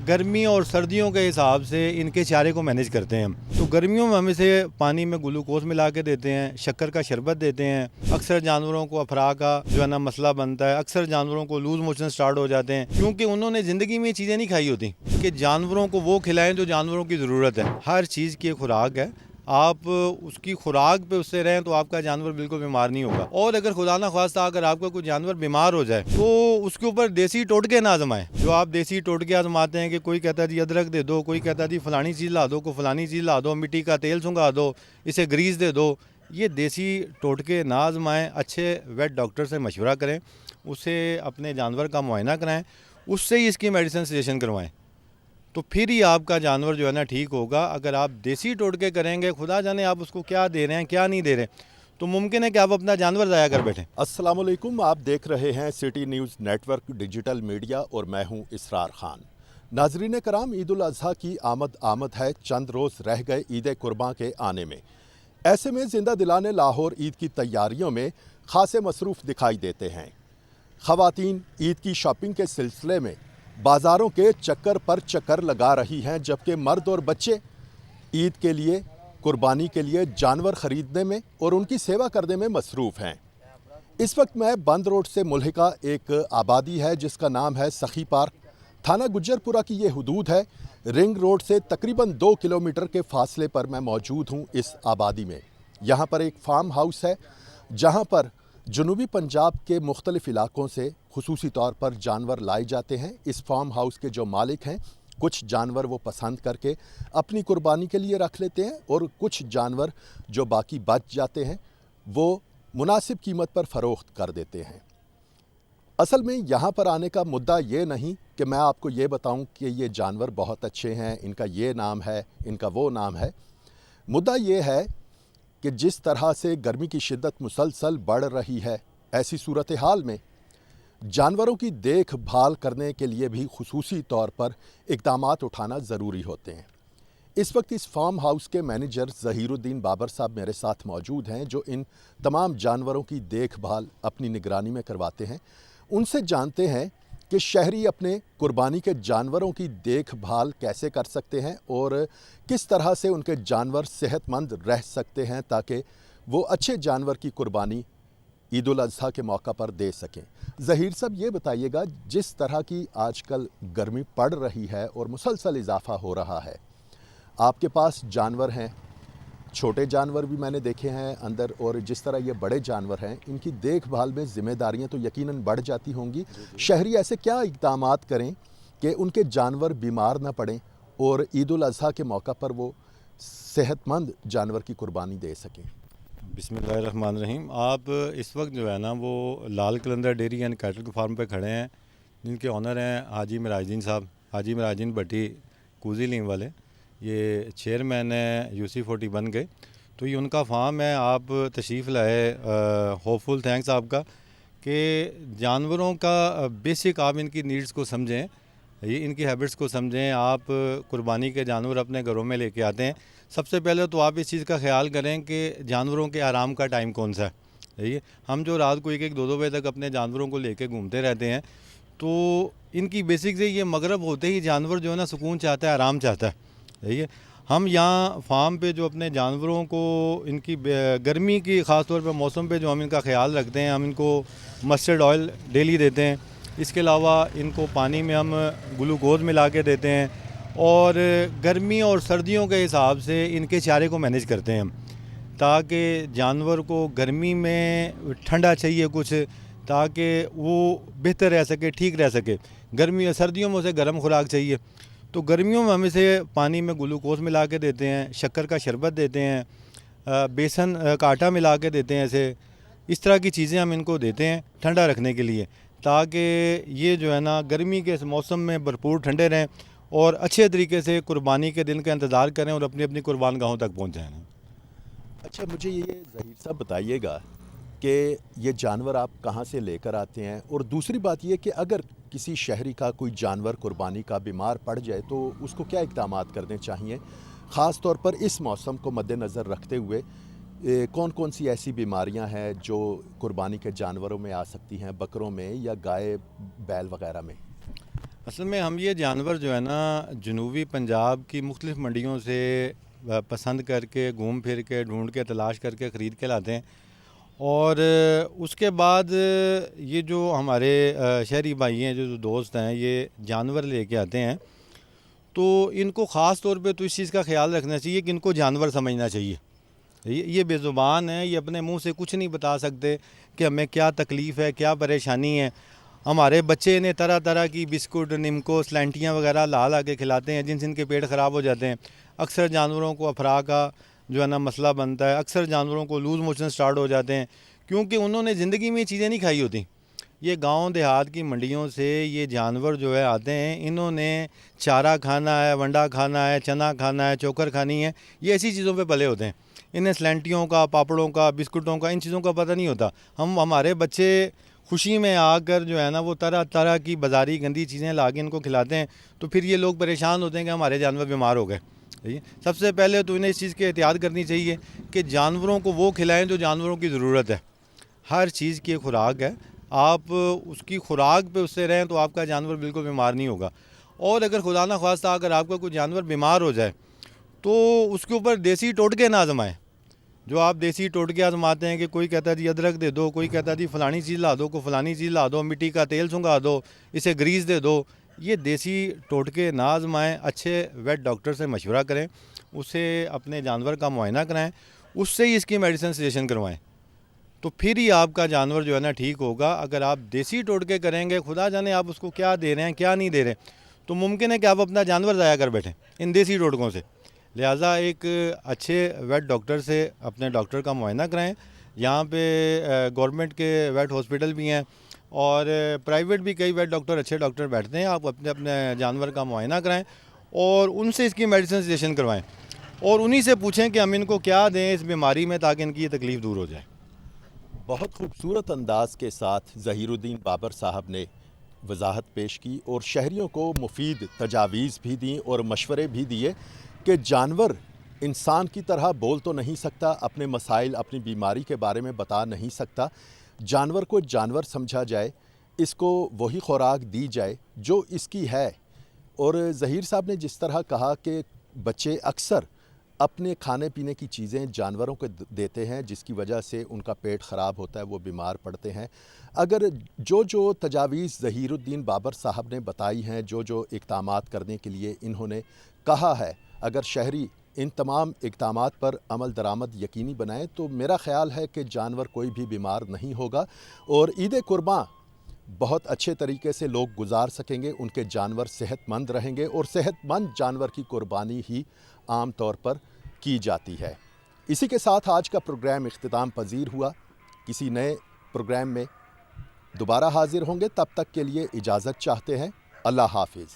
गर्मी और सर्दियों के हिसाब से इनके चारे को मैनेज करते हैं हम। तो गर्मियों में हम इसे पानी में ग्लूकोज मिला के देते हैं, शक्कर का शरबत देते हैं। अक्सर जानवरों को अफरा का जो है ना मसला बनता है, अक्सर जानवरों को लूज मोशन स्टार्ट हो जाते हैं, क्योंकि उन्होंने ज़िंदगी में ये चीज़ें नहीं खाई होती कि जानवरों को वो खिलाएं जो जानवरों की ज़रूरत है। हर चीज़ की एक खुराक है, आप उसकी खुराक पे उससे रहें तो आपका जानवर बिल्कुल बीमार नहीं होगा। और अगर खुदा ना ख्वास्ता अगर आपका कोई जानवर बीमार हो जाए तो उसके ऊपर देसी टोटके ना आजमाएं। जो आप देसी टोटके आजमाते हैं कि कोई कहता है जी अदरक दे दो, कोई कहता है जी फलानी चीज़ ला दो, कोई फलानी चीज़ ला दो, मिट्टी का तेल सुंघा दो, इसे ग्रीस दे दो, ये देसी टोटके ना आजमाएं। अच्छे वेट डॉक्टर से मशवरा करें, उससे अपने जानवर का मुआयना कराएं, उससे ही इसकी मेडिसिन सजेशन करवाएं, तो फिर ही आपका जानवर जो है ना ठीक होगा। अगर आप देसी टोटके करेंगे, खुदा जाने आप उसको क्या दे रहे हैं क्या नहीं दे रहे, तो मुमकिन है कि आप अपना जानवर ज़ाया कर बैठें। अस्सलाम वालेकुम, आप देख रहे हैं city news network digital media और मैं हूं इसरार खान। नाजरीन कराम, ईद उल अज़हा की आमद है, चंद रोज़ रह गए ईद कुर्बान के आने में। ऐसे में जिंदा दिलाने लाहौर ईद की तैयारियों में खासे मसरूफ़ दिखाई देते हैं। ख़वातीन ईद की शॉपिंग के सिलसिले में बाज़ारों के चक्कर पर चक्कर लगा रही हैं, जबकि मर्द और बच्चे ईद के लिए, कुर्बानी के लिए जानवर ख़रीदने में और उनकी सेवा करने में मसरूफ़ हैं। इस वक्त मैं बंद रोड से मुल्हिका एक आबादी है जिसका नाम है सखी पार्क, थाना गुज्जरपुरा की ये हदूद है। रिंग रोड से तकरीबन 2 किलोमीटर के फासले पर मैं मौजूद हूँ इस आबादी में। यहाँ पर एक फार्म हाउस है जहाँ पर जनूबी पंजाब के मुख्तलिफ़ इलाकों से खुसूसी तौर पर जानवर लाए जाते हैं। इस फार्म हाउस के जो मालिक हैं, कुछ जानवर वो पसंद करके अपनी कुर्बानी के लिए रख लेते हैं और कुछ जानवर जो बाकी बच जाते हैं वो मुनासिब कीमत पर फ़रोख्त कर देते हैं। असल में यहाँ पर आने का मुद्दा ये नहीं कि मैं आपको ये बताऊँ कि ये जानवर बहुत अच्छे हैं, इनका ये नाम है, इनका वो नाम है। मुद्दा ये है कि जिस तरह से गर्मी की शिद्दत मुसलसल बढ़ रही है, ऐसी सूरत हाल में जानवरों की देखभाल करने के लिए भी खुसूसी तौर पर इक़दामात उठाना ज़रूरी होते हैं। इस वक्त इस फार्म हाउस के मैनेजर ज़हीरुद्दीन बाबर साहब मेरे साथ मौजूद हैं, जो इन तमाम जानवरों की देखभाल अपनी निगरानी में करवाते हैं। उनसे जानते हैं कि शहरी अपने कुर्बानी के जानवरों की देखभाल कैसे कर सकते हैं और किस तरह से उनके जानवर सेहतमंद रह सकते हैं ताकि वो अच्छे जानवर की कुर्बानी ईद उल अज़हा के मौका पर दे सकें। ज़हीर साहब, ये बताइएगा, जिस तरह की आजकल गर्मी पड़ रही है और मुसलसल इजाफ़ा हो रहा है, आपके पास जानवर हैं, छोटे जानवर भी मैंने देखे हैं अंदर, और जिस तरह ये बड़े जानवर हैं, इनकी देखभाल में ज़िम्मेदारियां तो यकीनन बढ़ जाती होंगी। शहरी ऐसे क्या इक़दामात करें कि उनके जानवर बीमार ना पड़ें और ईद उल अज़हा के मौका पर वो सेहतमंद जानवर की कुर्बानी दे सकें? बिस्मिल्लाहिर्रहमानिर्रहीम। आप इस वक्त जो है ना वो लाल कलंदर डेयरी एंड कैटल के फार्म पे खड़े हैं, जिनके ऑनर हैं हाजी मिराजुद्दीन साहब, हाजी मिराजुद्दीन भट्टी कूजी लीम वाले। ये चेयरमैन है UC40 बन गए, तो ये उनका फार्म है। आप तशरीफ़ लाए, होपफुल थैंक्स आपका कि जानवरों का बेसिक आप इनकी नीड्स को समझें, ये इनकी हैबिट्स को समझें। आप कुर्बानी के जानवर अपने घरों में लेके आते हैं, सबसे पहले तो आप इस चीज़ का ख्याल करें कि जानवरों के आराम का टाइम कौन सा है। ये हम जो रात को 1-1, 2-2 बजे तक अपने जानवरों को लेके घूमते रहते हैं, तो इनकी बेसिक से ये मगरब होते ही जानवर जो है ना सुकून चाहता है, आराम चाहता है। ये हम यहाँ फार्म पे जो अपने जानवरों को इनकी गर्मी की ख़ास तौर पे मौसम पे जो हम इनका ख्याल रखते हैं, हम इनको मस्टर्ड ऑयल डेली देते हैं। इसके अलावा इनको पानी में हम ग्लूकोज मिला के देते हैं, और गर्मी और सर्दियों के हिसाब से इनके चारे को मैनेज करते हैं हम, ताकि जानवर को गर्मी में ठंडा चाहिए कुछ, ताकि वो बेहतर रह सके, ठीक रह सके। सर्दियों में उसे गर्म खुराक चाहिए, तो गर्मियों में हम इसे पानी में ग्लूकोज मिला के देते हैं, शक्कर का शरबत देते हैं, बेसन का आटा मिला के देते हैं। ऐसे इस तरह की चीज़ें हम इनको देते हैं ठंडा रखने के लिए, ताकि ये जो है ना गर्मी के मौसम में भरपूर ठंडे रहें और अच्छे तरीके से कुर्बानी के दिन का इंतज़ार करें और अपनी अपनी कुर्बान गाहों तक पहुँच जाएँ। अच्छा, मुझे ये ज़हीर साहब बताइएगा कि ये जानवर आप कहाँ से लेकर आते हैं, और दूसरी बात ये कि अगर किसी शहरी का कोई जानवर कुर्बानी का बीमार पड़ जाए तो उसको क्या इक़दामात करने चाहिए, ख़ास तौर पर इस मौसम को मद्देनज़र रखते हुए? कौन कौन सी ऐसी बीमारियां हैं जो कुर्बानी के जानवरों में आ सकती हैं, बकरों में या गाय बैल वगैरह में? اصل میں ہم یہ جانور جو ہے نا جنوبی پنجاب کی مختلف منڈیوں سے پسند کر کے گھوم پھر کے ڈھونڈ کے تلاش کر کے خرید کے لاتے ہیں، اور اس کے بعد یہ جو ہمارے شہری بھائی ہیں، جو دوست ہیں، یہ جانور لے کے آتے ہیں، تو ان کو خاص طور پہ تو اس چیز کا خیال رکھنا چاہیے کہ ان کو جانور سمجھنا چاہیے۔ یہ بے زبان ہیں، یہ اپنے منہ سے کچھ نہیں بتا سکتے کہ ہمیں کیا تکلیف ہے، کیا پریشانی ہے۔ ہمارے بچے انہیں طرح طرح کی بسکٹ، نمکو، سلینٹیاں وغیرہ لا کے کھلاتے ہیں، جن سے ان کے پیٹ خراب ہو جاتے ہیں۔ اکثر جانوروں کو افرا کا جو ہے نا مسئلہ بنتا ہے، اکثر جانوروں کو لوز موشن سٹارٹ ہو جاتے ہیں، کیونکہ انہوں نے زندگی میں یہ چیزیں نہیں کھائی ہوتی۔ یہ گاؤں دیہات کی منڈیوں سے یہ جانور جو ہے آتے ہیں، انہوں نے چارہ کھانا ہے، ونڈا کھانا ہے، چنا کھانا ہے، چوکر کھانی ہے، یہ ایسی چیزوں پہ پلے ہوتے ہیں۔ انہیں سلینٹیوں کا، پاپڑوں کا، بسکٹوں کا، ان چیزوں کا پتہ نہیں ہوتا۔ ہمارے بچے خوشی میں آ کر جو ہے نا وہ طرح طرح کی بازاری گندی چیزیں لا کے ان کو کھلاتے ہیں، تو پھر یہ لوگ پریشان ہوتے ہیں کہ ہمارے جانور بیمار ہو گئے۔ سب سے پہلے تو انہیں اس چیز کی احتیاط کرنی چاہیے کہ جانوروں کو وہ کھلائیں جو جانوروں کی ضرورت ہے۔ ہر چیز کی ایک خوراک ہے، آپ اس کی خوراک پہ اس سے رہیں تو آپ کا جانور بالکل بیمار نہیں ہوگا۔ اور اگر خدا نہ خواستہ اگر آپ کا کوئی جانور بیمار ہو جائے تو اس کے اوپر دیسی ٹوٹکے نہ آزمائیں۔ جو آپ دیسی ٹوٹکے آزماتے ہیں کہ کوئی کہتا ہے جی ادرک دے دو، کوئی کہتا ہے جی فلانی چیز لا دو، کوئی فلانی چیز لا دو، مٹی کا تیل سنگھا دو، اسے گریس دے دو، یہ دیسی ٹوٹکے نہ آزمائیں۔ اچھے ویٹ ڈاکٹر سے مشورہ کریں، اسے اپنے جانور کا معائنہ کرائیں، اس سے ہی اس کی میڈیسن سجیشن کروائیں، تو پھر ہی آپ کا جانور جو ہے نا ٹھیک ہوگا۔ اگر آپ دیسی ٹوٹکے کریں گے، خدا جانے آپ اس کو کیا دے رہے ہیں کیا نہیں دے رہے، تو ممکن ہے کہ آپ اپنا جانور ضائع کر بیٹھیں ان دیسی ٹوٹکوں سے۔ لہٰذا ایک اچھے ویٹ ڈاکٹر سے اپنے ڈاکٹر کا معائنہ کرائیں۔ یہاں پہ گورنمنٹ کے ویٹ ہاسپٹل بھی ہیں اور پرائیویٹ بھی کئی ویٹ ڈاکٹر، اچھے ڈاکٹر بیٹھتے ہیں۔ آپ اپنے جانور کا معائنہ کرائیں اور ان سے اس کی میڈیسن سجیشن کروائیں، اور انہی سے پوچھیں کہ ہم ان کو کیا دیں اس بیماری میں تاکہ ان کی یہ تکلیف دور ہو جائے۔ بہت خوبصورت انداز کے ساتھ ظہیر الدین بابر صاحب نے وضاحت پیش کی اور شہریوں کو مفید تجاویز بھی دیں اور مشورے بھی دیے کہ جانور انسان کی طرح بول تو نہیں سکتا، اپنے مسائل، اپنی بیماری کے بارے میں بتا نہیں سکتا۔ جانور کو جانور سمجھا جائے، اس کو وہی خوراک دی جائے جو اس کی ہے۔ اور ظہیر صاحب نے جس طرح کہا کہ بچے اکثر اپنے کھانے پینے کی چیزیں جانوروں کو دیتے ہیں، جس کی وجہ سے ان کا پیٹ خراب ہوتا ہے، وہ بیمار پڑتے ہیں۔ اگر جو تجاویز ظہیر الدین بابر صاحب نے بتائی ہیں، جو اقدامات کرنے کے لیے انہوں نے کہا ہے، اگر شہری ان تمام اقدامات پر عمل درآمد یقینی بنائیں تو میرا خیال ہے کہ جانور کوئی بھی بیمار نہیں ہوگا، اور عید قرباں بہت اچھے طریقے سے لوگ گزار سکیں گے، ان کے جانور صحت مند رہیں گے، اور صحت مند جانور کی قربانی ہی عام طور پر کی جاتی ہے۔ اسی کے ساتھ آج کا پروگرام اختتام پذیر ہوا۔ کسی نئے پروگرام میں دوبارہ حاضر ہوں گے، تب تک کے لیے اجازت چاہتے ہیں۔ اللہ حافظ۔